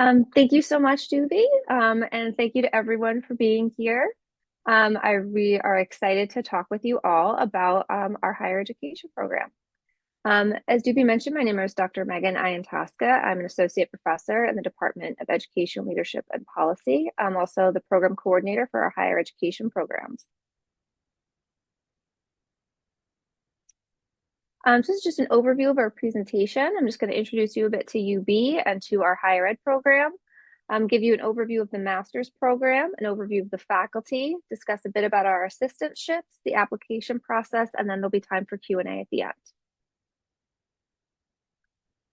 Thank you so much, Doobie, and thank you to everyone for being here. We are excited to talk with you all about our higher education program. As Doobie mentioned, my name is Dr. Megan Iantoska. I'm an associate professor in the Department of Education, Leadership, and Policy. I'm also the program coordinator for our higher education programs. So this is just an overview of our presentation. I'm just going to introduce you a bit to UB and to our higher ed program, give you an overview of the master's program, an overview of the faculty, discuss a bit about our assistantships, the application process, and then there'll be time for Q&A at the end.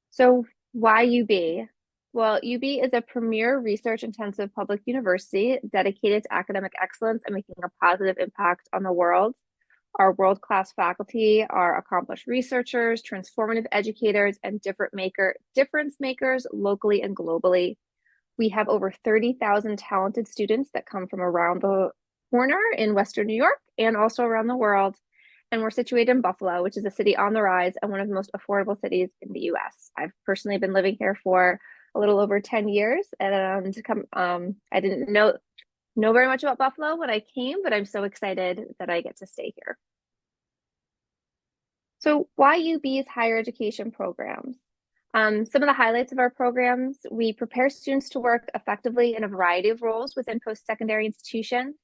So why UB? Well, UB is a premier research-intensive public university dedicated to academic excellence and making a positive impact on the world. Our world-class faculty are accomplished researchers, transformative educators, and difference makers locally and globally. We have over 30,000 talented students that come from around the corner in Western New York and also around the world. And we're situated in Buffalo, which is a city on the rise and one of the most affordable cities in the US. I've personally been living here for a little over 10 years, and I didn't know very much about Buffalo when I came, but I'm so excited that I get to stay here. So why UB's higher education programs? Some of the highlights of our programs: we prepare students to work effectively in a variety of roles within post-secondary institutions.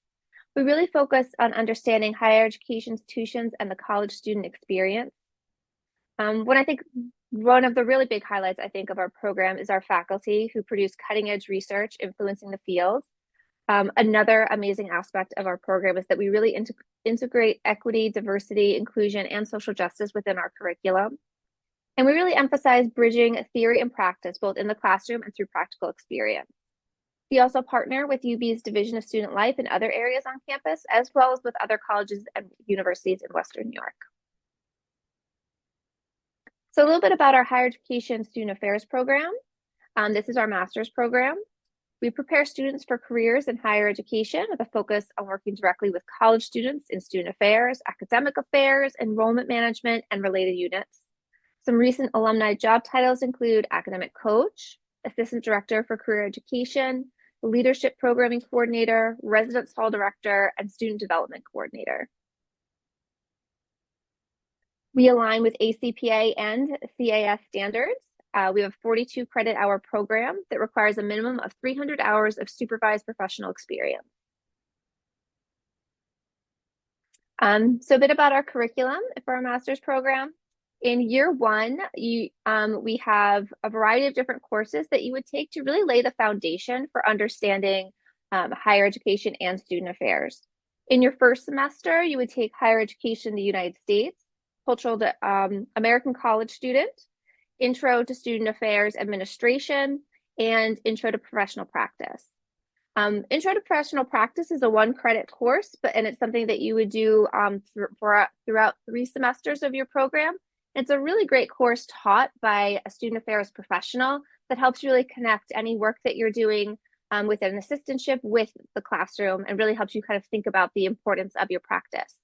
We really focus on understanding higher education institutions and the college student experience. When I think one of the really big highlights, I think, of our program is our faculty who produce cutting-edge research influencing the field. Another amazing aspect of our program is that we really integrate equity, diversity, inclusion, and social justice within our curriculum. And we really emphasize bridging theory and practice, both in the classroom and through practical experience. We also partner with UB's Division of Student Life in other areas on campus, as well as with other colleges and universities in Western New York. So a little bit about our higher education student affairs program. This is our master's program. We prepare students for careers in higher education with a focus on working directly with college students in student affairs, academic affairs, enrollment management, and related units. Some recent alumni job titles include academic coach, assistant director for career education, leadership programming coordinator, residence hall director, and student development coordinator. We align with ACPA and CAS standards. We have a 42 credit hour program that requires a minimum of 300 hours of supervised professional experience. So a bit about our curriculum for our master's program. In year one, we have a variety of different courses that you would take to really lay the foundation for understanding higher education and student affairs. In your first semester, you would take higher education in the United States, cultural American college student, intro to student affairs administration, and intro to professional practice. Intro to professional practice is a 1-credit course, and it's something that you would do throughout 3 semesters of your program. It's a really great course taught by a student affairs professional that helps you really connect any work that you're doing with an assistantship with the classroom, and really helps you kind of think about the importance of your practice.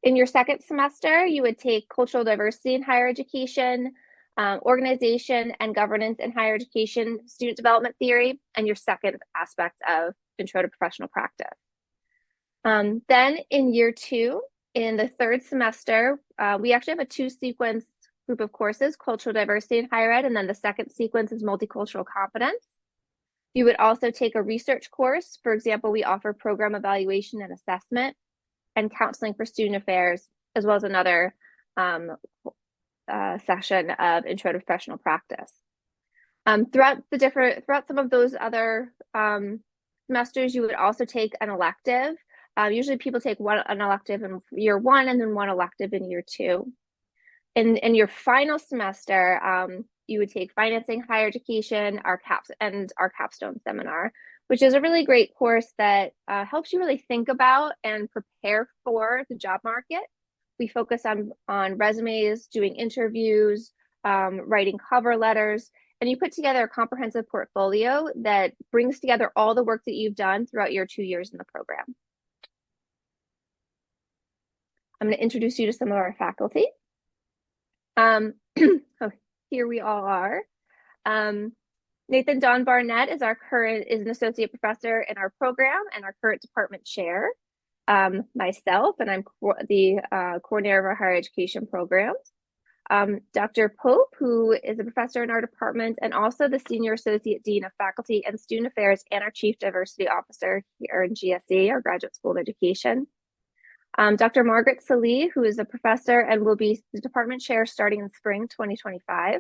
In your second semester, you would take cultural diversity in higher education, organization and governance in higher education, student development theory, and your second aspect of intro to professional practice. Then in year 2, in the third semester, we actually have a 2-sequence group of courses: cultural diversity in higher ed, and then the second sequence is multicultural competence. You would also take a research course. For example, we offer program evaluation and assessment and counseling for student affairs, as well as another session of intro to professional practice. Throughout some of those other semesters, you would also take an elective. Usually people take an elective in year 1 and then 1 elective in year 2. In your final semester, you would take financing higher education, our capstone seminar, which is a really great course that helps you really think about and prepare for the job market. We focus on resumes, doing interviews, writing cover letters, and you put together a comprehensive portfolio that brings together all the work that you've done throughout your 2 years in the program. I'm going to introduce you to some of our faculty. So here we all are. Nathan Don Barnett is an associate professor in our program and our current department chair. Myself, and I'm the coordinator of our higher education programs. Dr. Pope, who is a professor in our department and also the Senior Associate Dean of Faculty and Student Affairs and our Chief Diversity Officer here in GSE, our Graduate School of Education. Dr. Margaret Salih, who is a professor and will be the department chair starting in spring 2025.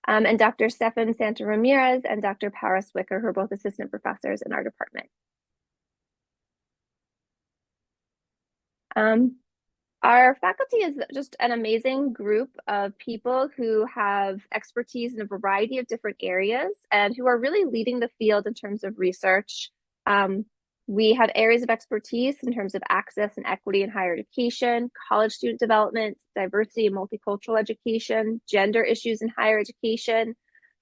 And Dr. Stefan Santa Ramirez and Dr. Paris Wicker, who are both assistant professors in our department. Our faculty is just an amazing group of people who have expertise in a variety of different areas and who are really leading the field in terms of research. We have areas of expertise in terms of access and equity in higher education, college student development, diversity and multicultural education, gender issues in higher education,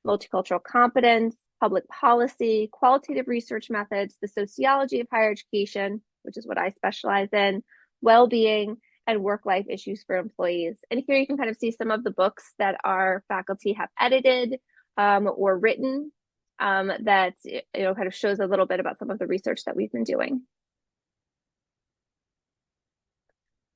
multicultural competence, public policy, qualitative research methods, the sociology of higher education, which is what I specialize in, well-being, and work-life issues for employees. And here you can kind of see some of the books that our faculty have edited or written that kind of shows a little bit about some of the research that we've been doing.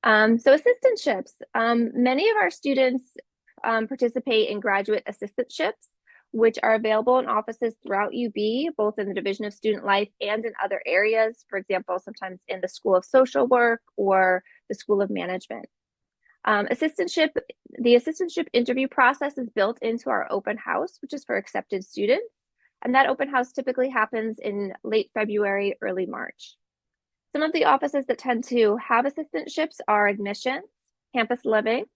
So assistantships. Many of our students participate in graduate assistantships, which are available in offices throughout UB, both in the Division of Student Life and in other areas. For example, sometimes in the School of Social Work or the School of Management. The assistantship interview process is built into our open house, which is for accepted students. And that open house typically happens in late February, early March. Some of the offices that tend to have assistantships are admissions, campus living,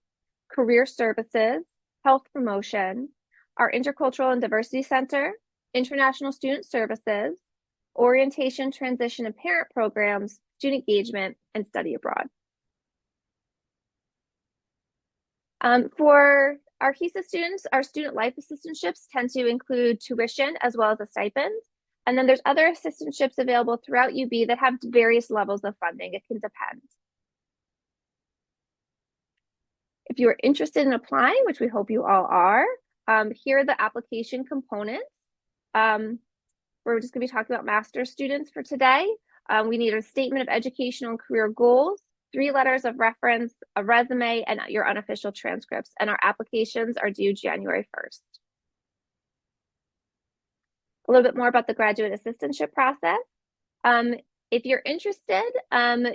career services, health promotion, our Intercultural and Diversity Center, International Student Services, Orientation, Transition, and Parent Programs, Student Engagement, and Study Abroad. For our HESA students, our student life assistantships tend to include tuition as well as a stipend. And then there's other assistantships available throughout UB that have various levels of funding. It can depend. If you are interested in applying, which we hope you all are, here are the application components. We're just going to be talking about master's students for today. We need a statement of educational and career goals, 3 letters of reference, a resume, and your unofficial transcripts. And our applications are due January 1st. A little bit more about the graduate assistantship process. If you're interested,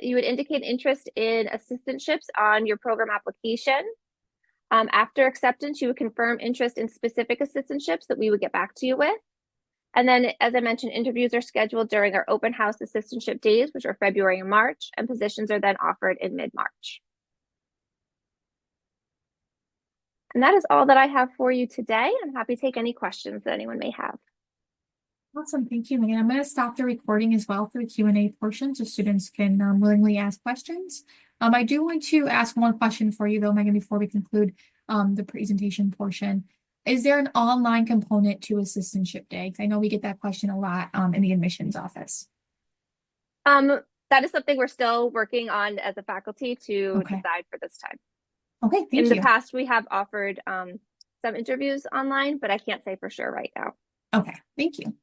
you would indicate interest in assistantships on your program application. After acceptance, you would confirm interest in specific assistantships that we would get back to you with. And then, as I mentioned, interviews are scheduled during our open house assistantship days, which are February and March, and positions are then offered in mid-March. And that is all that I have for you today. I'm happy to take any questions that anyone may have. Awesome, thank you, Megan. I'm going to stop the recording as well for the Q&A portion so students can willingly ask questions. I do want to ask one question for you though, Megan, before we conclude the presentation portion. Is there an online component to Assistantship Day? I know we get that question a lot in the admissions office. That is something we're still working on as a faculty to decide for this time. Okay, thank you. In the past, we have offered some interviews online, but I can't say for sure right now. Okay, thank you.